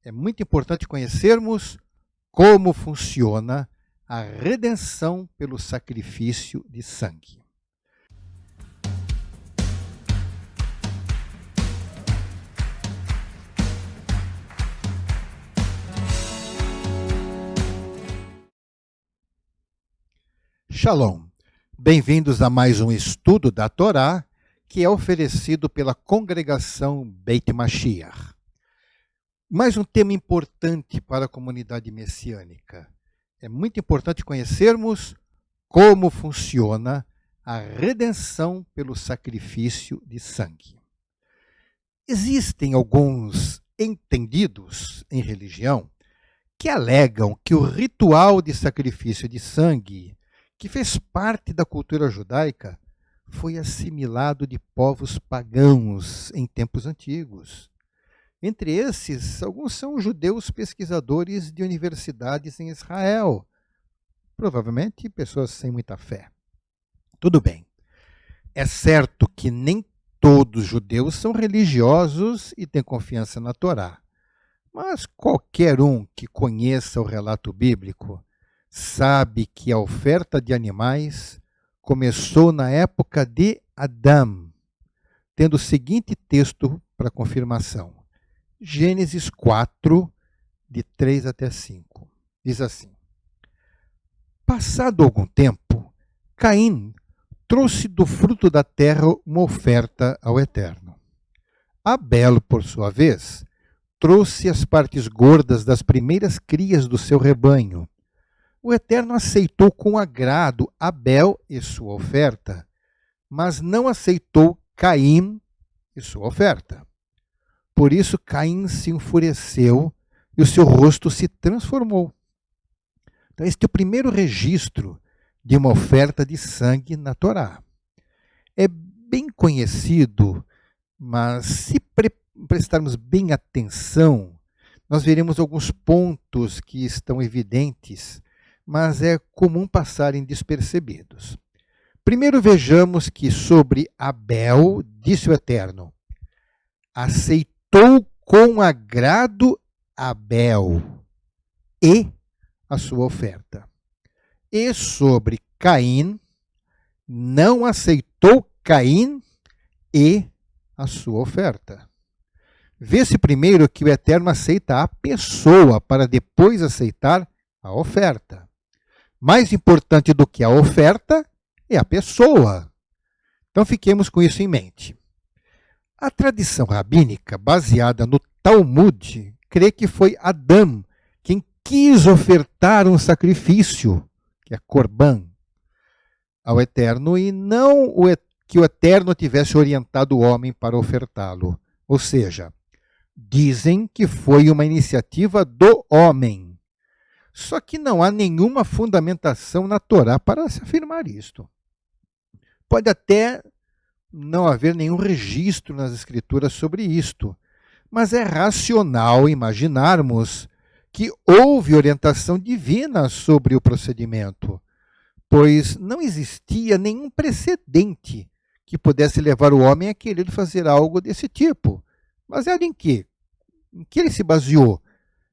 é muito importante conhecermos como funciona a redenção pelo sacrifício de sangue. Shalom! Bem-vindos a mais um estudo da Torá, que é oferecido pela congregação Beit Mashiach. Mais um tema importante para a comunidade messiânica. É muito importante conhecermos como funciona a redenção pelo sacrifício de sangue. Existem alguns entendidos em religião que alegam que o ritual de sacrifício de sangue, que fez parte da cultura judaica, foi assimilado de povos pagãos em tempos antigos. Entre esses, alguns são judeus pesquisadores de universidades em Israel, provavelmente pessoas sem muita fé. Tudo bem, é certo que nem todos os judeus são religiosos e têm confiança na Torá, mas qualquer um que conheça o relato bíblico sabe que a oferta de animais começou na época de Adão, tendo o seguinte texto para confirmação. Gênesis 4, de 3 até 5. Diz assim: Passado algum tempo, Caim trouxe do fruto da terra uma oferta ao Eterno. Abel, por sua vez, trouxe as partes gordas das primeiras crias do seu rebanho. O Eterno aceitou com agrado Abel e sua oferta, mas não aceitou Caim e sua oferta. Por isso Caim se enfureceu e o seu rosto se transformou. Então, este é o primeiro registro de uma oferta de sangue na Torá. É bem conhecido, mas se prestarmos bem atenção, nós veremos alguns pontos que estão evidentes, mas é comum passarem despercebidos. Primeiro vejamos que sobre Abel, disse o Eterno, aceitou com agrado Abel e a sua oferta. E sobre Caim, não aceitou Caim e a sua oferta. Vê-se primeiro que o Eterno aceita a pessoa para depois aceitar a oferta. Mais importante do que a oferta é a pessoa. Então fiquemos com isso em mente. A tradição rabínica, baseada no Talmud, crê que foi Adão quem quis ofertar um sacrifício, que é Corban, ao Eterno, e não que o Eterno tivesse orientado o homem para ofertá-lo. Ou seja, dizem que foi uma iniciativa do homem. Só que não há nenhuma fundamentação na Torá para se afirmar isto. Pode até não haver nenhum registro nas Escrituras sobre isto, mas é racional imaginarmos que houve orientação divina sobre o procedimento, pois não existia nenhum precedente que pudesse levar o homem a querer fazer algo desse tipo. Baseado em quê? Em que ele se baseou?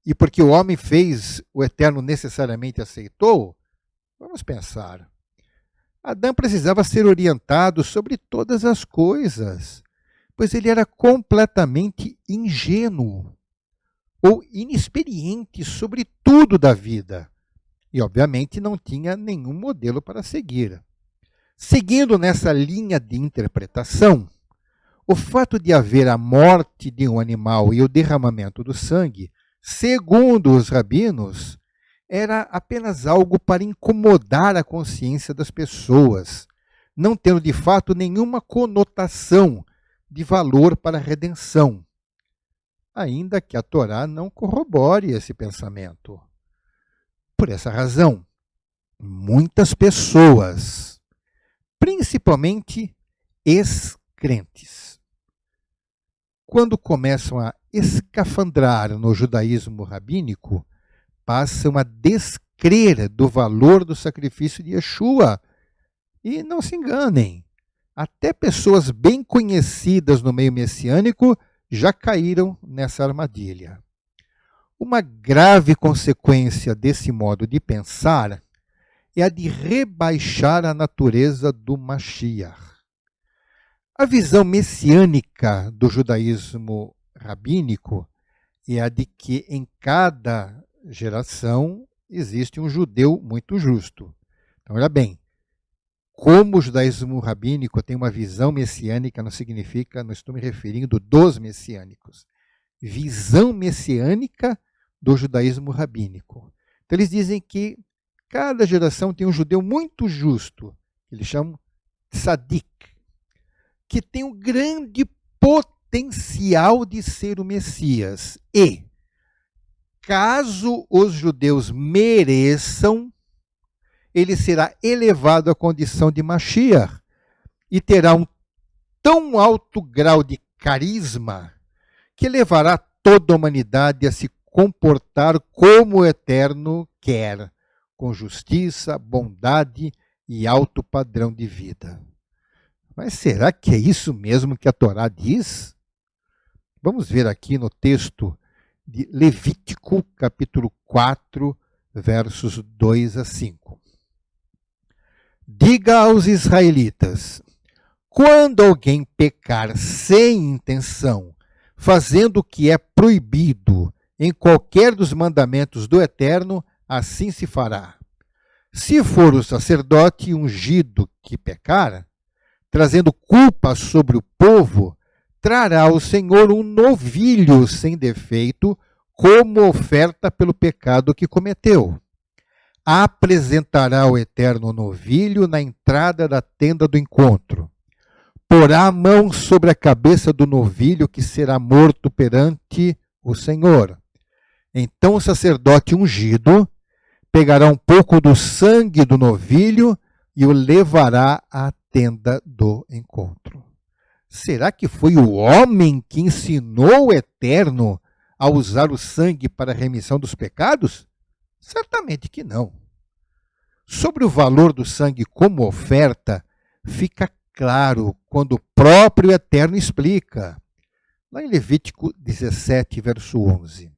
E porque o homem fez, o Eterno necessariamente aceitou? Vamos pensar. Adão precisava ser orientado sobre todas as coisas, pois ele era completamente ingênuo ou inexperiente sobre tudo da vida. E, obviamente, não tinha nenhum modelo para seguir. Seguindo nessa linha de interpretação, o fato de haver a morte de um animal e o derramamento do sangue, segundo os rabinos, era apenas algo para incomodar a consciência das pessoas, não tendo de fato nenhuma conotação de valor para a redenção, ainda que a Torá não corrobore esse pensamento. Por essa razão, muitas pessoas, principalmente ex-crentes, quando começam a escafandrar no judaísmo rabínico, passam a descrer do valor do sacrifício de Yeshua. E não se enganem, até pessoas bem conhecidas no meio messiânico já caíram nessa armadilha. Uma grave consequência desse modo de pensar é a de rebaixar a natureza do Mashiach. A visão messiânica do judaísmo rabínico é a de que em cada geração existe um judeu muito justo. Então, olha bem, como o judaísmo rabínico tem uma visão messiânica, não significa, não estou me referindo dos messiânicos. Visão messiânica do judaísmo rabínico. Então, eles dizem que cada geração tem um judeu muito justo, que eles chamam tzadik, que tem um grande potencial de ser o Messias. E, caso os judeus mereçam, ele será elevado à condição de Mashiach e terá um tão alto grau de carisma que levará toda a humanidade a se comportar como o Eterno quer, com justiça, bondade e alto padrão de vida. Mas será que é isso mesmo que a Torá diz? Vamos ver aqui no texto de Levítico, capítulo 4, versos 2 a 5. Diga aos israelitas: quando alguém pecar sem intenção, fazendo o que é proibido em qualquer dos mandamentos do Eterno, assim se fará. Se for o sacerdote ungido que pecar, trazendo culpa sobre o povo, trará ao Senhor um novilho sem defeito, como oferta pelo pecado que cometeu. Apresentará ao Eterno o novilho na entrada da tenda do encontro. Porá a mão sobre a cabeça do novilho, que será morto perante o Senhor. Então o sacerdote ungido pegará um pouco do sangue do novilho e o levará à tenda do encontro. Será que foi o homem que ensinou o Eterno a usar o sangue para a remissão dos pecados? Certamente que não. Sobre o valor do sangue como oferta, fica claro quando o próprio Eterno explica. Lá em Levítico 17, verso 11.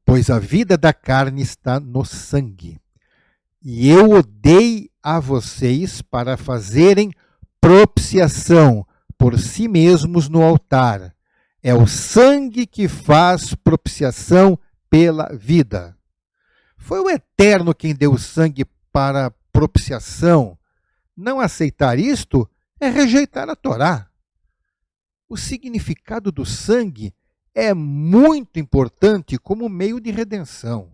Pois a vida da carne está no sangue, e eu o dei a vocês para fazerem propiciação por si mesmos no altar. É o sangue que faz propiciação pela vida. Foi o Eterno quem deu o sangue para propiciação. Não aceitar isto é rejeitar a Torá. O significado do sangue é muito importante como meio de redenção.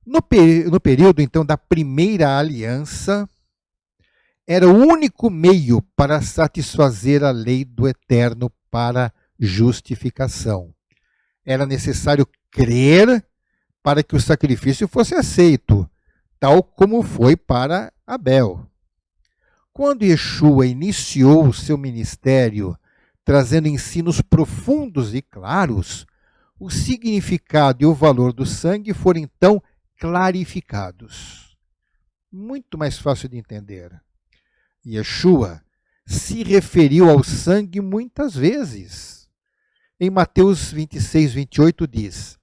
No período, então, da primeira aliança, era o único meio para satisfazer a lei do Eterno para justificação. Era necessário crer para que o sacrifício fosse aceito, tal como foi para Abel. Quando Yeshua iniciou o seu ministério, trazendo ensinos profundos e claros, o significado e o valor do sangue foram então clarificados. Muito mais fácil de entender. Yeshua se referiu ao sangue muitas vezes. Em Mateus 26, 28 diz: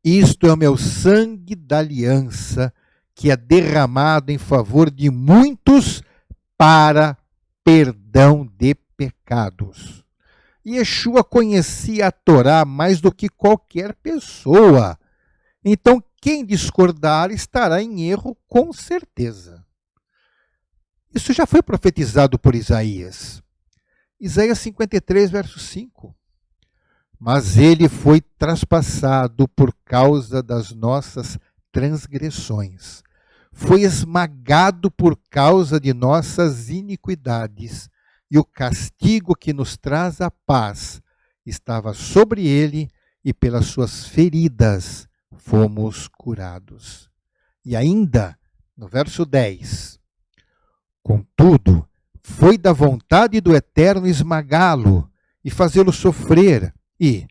isto é o meu sangue da aliança, que é derramado em favor de muitos para perdão de pecados. Yeshua conhecia a Torá mais do que qualquer pessoa. Então, quem discordar estará em erro com certeza. Isso já foi profetizado por Isaías. Isaías 53, verso 5. Mas ele foi traspassado por causa das nossas transgressões. Foi esmagado por causa de nossas iniquidades. E o castigo que nos traz a paz estava sobre ele, e pelas suas feridas fomos curados. E ainda, no verso 10, contudo, foi da vontade do Eterno esmagá-lo e fazê-lo sofrer, e,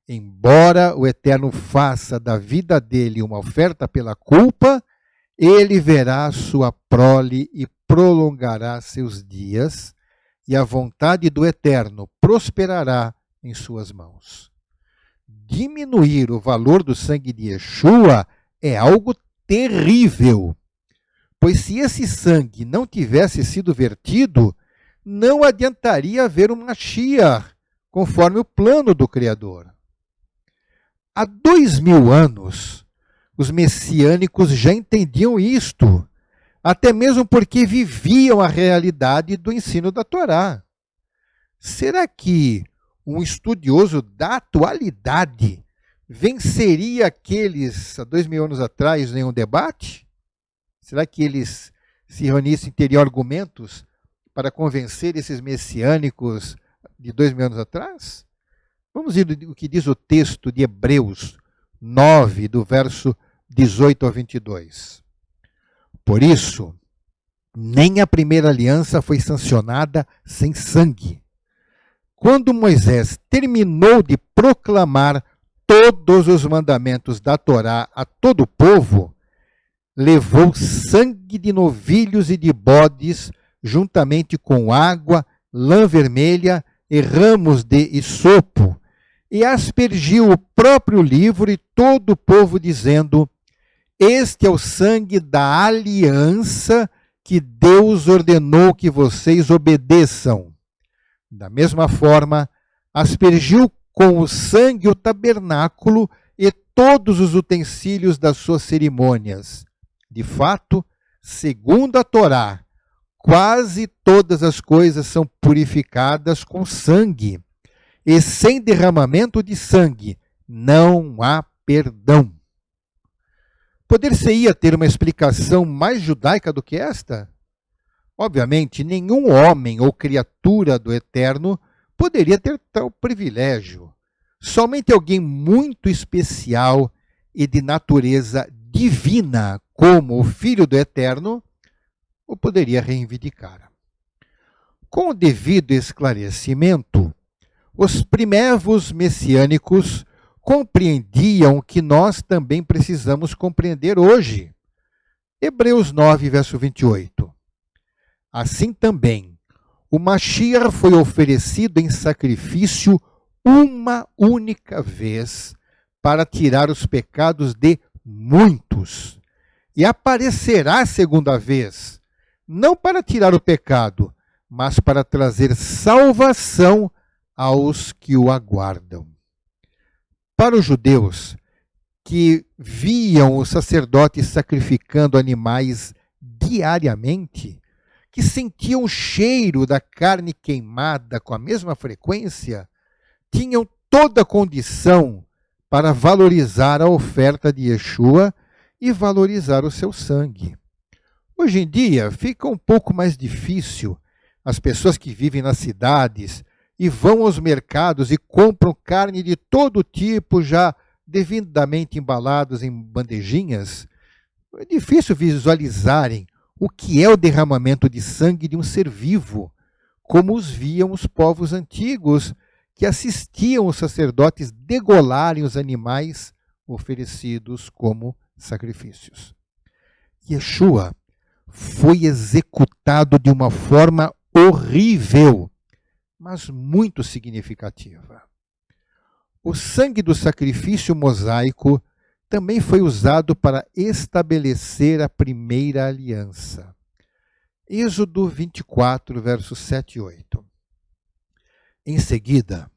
embora o Eterno faça da vida dele uma oferta pela culpa, ele verá sua prole e prolongará seus dias, e a vontade do Eterno prosperará em suas mãos. diminuir o valor do sangue de Yeshua é algo terrível. Pois se esse sangue não tivesse sido vertido, não adiantaria haver um Mashiach, conforme o plano do Criador. Há 2000 anos, os messiânicos já entendiam isto, até mesmo porque viviam a realidade do ensino da Torá. Será que um estudioso da atualidade venceria aqueles há 2000 anos atrás em um debate? Será que eles se reunissem e teriam argumentos para convencer esses messiânicos de 2000 anos atrás? Vamos ver o que diz o texto de Hebreus 9, do verso 18 ao 22. Por isso, nem a primeira aliança foi sancionada sem sangue. Quando Moisés terminou de proclamar todos os mandamentos da Torá a todo o povo, levou sangue de novilhos e de bodes, juntamente com água, lã vermelha e ramos de isopo, e aspergiu o próprio livro e todo o povo, dizendo: este é o sangue da aliança que Deus ordenou que vocês obedeçam. Da mesma forma, aspergiu com o sangue o tabernáculo e todos os utensílios das suas cerimônias. De fato, segundo a Torá, quase todas as coisas são purificadas com sangue, e sem derramamento de sangue não há perdão. Poder-se-ia ter uma explicação mais judaica do que esta? Obviamente, nenhum homem ou criatura do Eterno poderia ter tal privilégio. Somente alguém muito especial e de natureza divina, como o Filho do Eterno, o poderia reivindicar. Com o devido esclarecimento, os primevos messiânicos compreendiam o que nós também precisamos compreender hoje. Hebreus 9, verso 28. Assim também, o Mashiach foi oferecido em sacrifício uma única vez para tirar os pecados de muitos. E aparecerá segunda vez, não para tirar o pecado, mas para trazer salvação aos que o aguardam. Para os judeus que viam os sacerdotes sacrificando animais diariamente, que sentiam o cheiro da carne queimada com a mesma frequência, tinham toda a condição para valorizar a oferta de Yeshua e valorizar o seu sangue. Hoje em dia fica um pouco mais difícil. As pessoas que vivem nas cidades e vão aos mercados e compram carne de todo tipo, já devidamente embaladas em bandejinhas, é difícil visualizarem o que é o derramamento de sangue de um ser vivo, como os viam os povos antigos, que assistiam os sacerdotes degolarem os animais oferecidos como sacrifícios. Yeshua foi executado de uma forma horrível, mas muito significativa. O sangue do sacrifício mosaico também foi usado para estabelecer a primeira aliança. Êxodo 24, versos 7 e 8. Em seguida,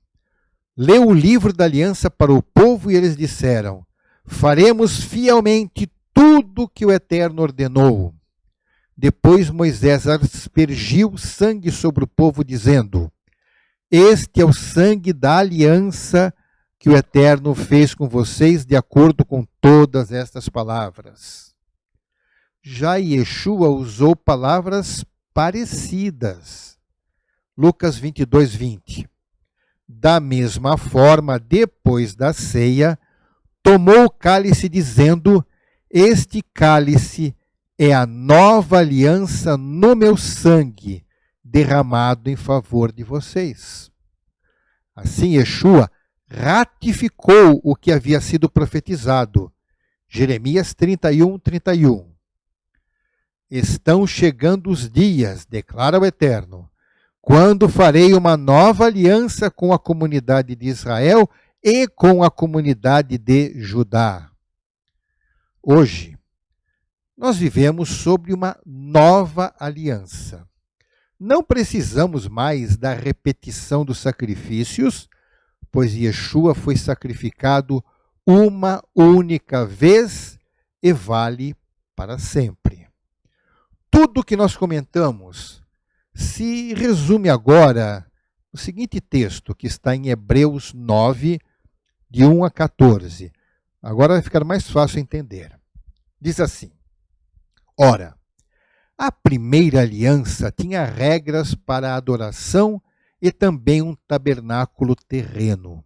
leu o livro da aliança para o povo e eles disseram: faremos fielmente tudo que o Eterno ordenou. Depois Moisés aspergiu sangue sobre o povo, dizendo: este é o sangue da aliança que o Eterno fez com vocês, de acordo com todas estas palavras. Já Yeshua usou palavras parecidas. Lucas 22, 20. Da mesma forma, depois da ceia, tomou o cálice, dizendo: este cálice é a nova aliança no meu sangue, derramado em favor de vocês. Assim, Yeshua ratificou o que havia sido profetizado. Jeremias 31, 31. Estão chegando os dias, declara o Eterno, quando farei uma nova aliança com a comunidade de Israel e com a comunidade de Judá. Hoje, nós vivemos sobre uma nova aliança. Não precisamos mais da repetição dos sacrifícios, pois Yeshua foi sacrificado uma única vez e vale para sempre. Tudo que nós comentamos se resume agora no seguinte texto, que está em Hebreus 9, de 1 a 14. Agora vai ficar mais fácil entender. Diz assim: Ora, a primeira aliança tinha regras para a adoração e também um tabernáculo terreno.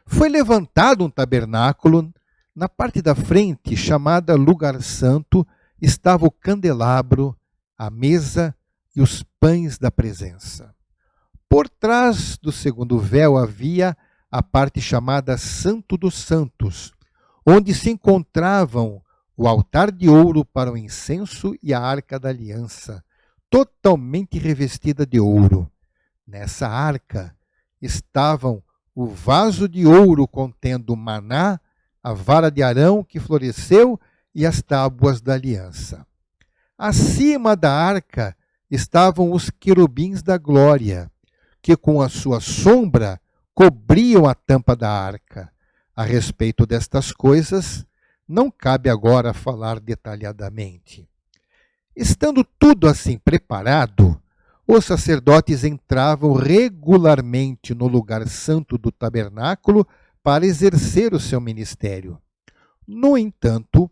Foi levantado um tabernáculo. Na parte da frente, chamada Lugar Santo, estava o candelabro, a mesa e os pães da presença. Por trás do segundo véu havia a parte chamada Santo dos Santos, onde se encontravam o altar de ouro para o incenso e a arca da aliança, totalmente revestida de ouro. Nessa arca estavam o vaso de ouro contendo o maná, a vara de Arão que floresceu e as tábuas da aliança. Acima da arca estavam os querubins da glória, que com a sua sombra cobriam a tampa da arca. A respeito destas coisas, não cabe agora falar detalhadamente. Estando tudo assim preparado, os sacerdotes entravam regularmente no lugar santo do tabernáculo para exercer o seu ministério. No entanto,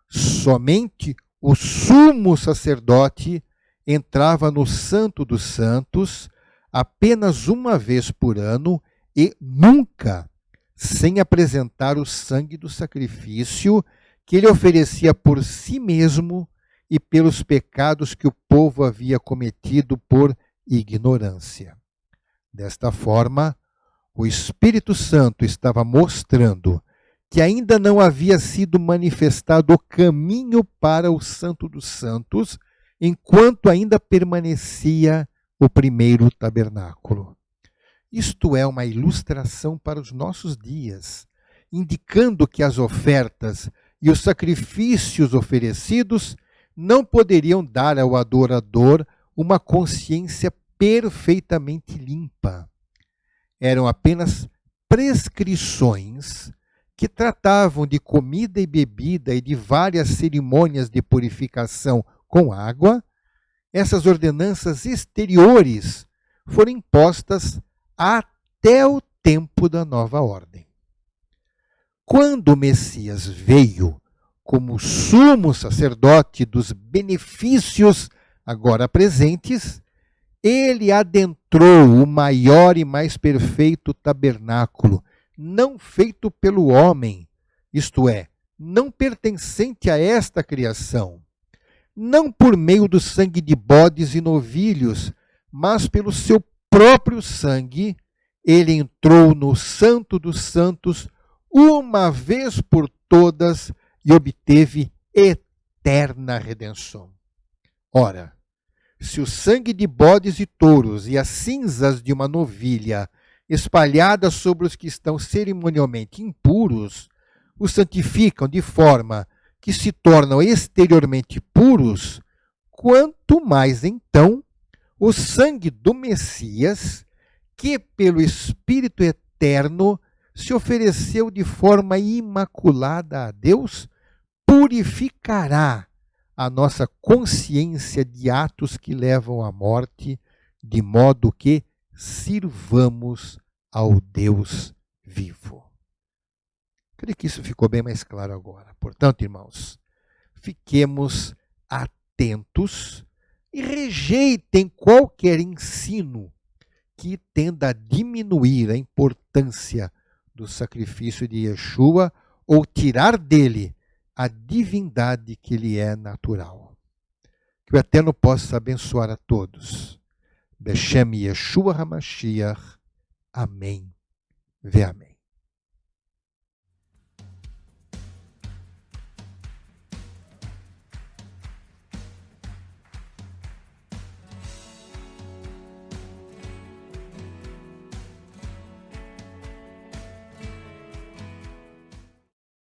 somente o sumo sacerdote entrava no Santo dos Santos apenas uma vez por ano e nunca sem apresentar o sangue do sacrifício que ele oferecia por si mesmo e pelos pecados que o povo havia cometido por ignorância. Desta forma, o Espírito Santo estava mostrando que ainda não havia sido manifestado o caminho para o Santo dos Santos, enquanto ainda permanecia o primeiro tabernáculo. Isto é uma ilustração para os nossos dias, indicando que as ofertas e os sacrifícios oferecidos não poderiam dar ao adorador uma consciência perfeitamente limpa. Eram apenas prescrições que tratavam de comida e bebida e de várias cerimônias de purificação com água. Essas ordenanças exteriores foram impostas até o tempo da nova ordem. Quando o Messias veio como sumo sacerdote dos benefícios agora presentes, ele adentrou o maior e mais perfeito tabernáculo, não feito pelo homem, isto é, não pertencente a esta criação, não por meio do sangue de bodes e novilhos, mas pelo seu próprio sangue, ele entrou no Santo dos Santos uma vez por todas e obteve eterna redenção. Ora, se o sangue de bodes e touros e as cinzas de uma novilha espalhadas sobre os que estão cerimonialmente impuros os santificam de forma que se tornam exteriormente puros, quanto mais então o sangue do Messias, que pelo Espírito Eterno se ofereceu de forma imaculada a Deus, purificará a nossa consciência de atos que levam à morte, de modo que sirvamos ao Deus vivo. Creio que isso ficou bem mais claro agora. Portanto, irmãos, fiquemos atentos e rejeitem qualquer ensino que tenda a diminuir a importância do sacrifício de Yeshua ou tirar dele a divindade que lhe é natural. Que o Eterno possa abençoar a todos. Beshem Yeshua HaMashiach. Amém. Ve amém.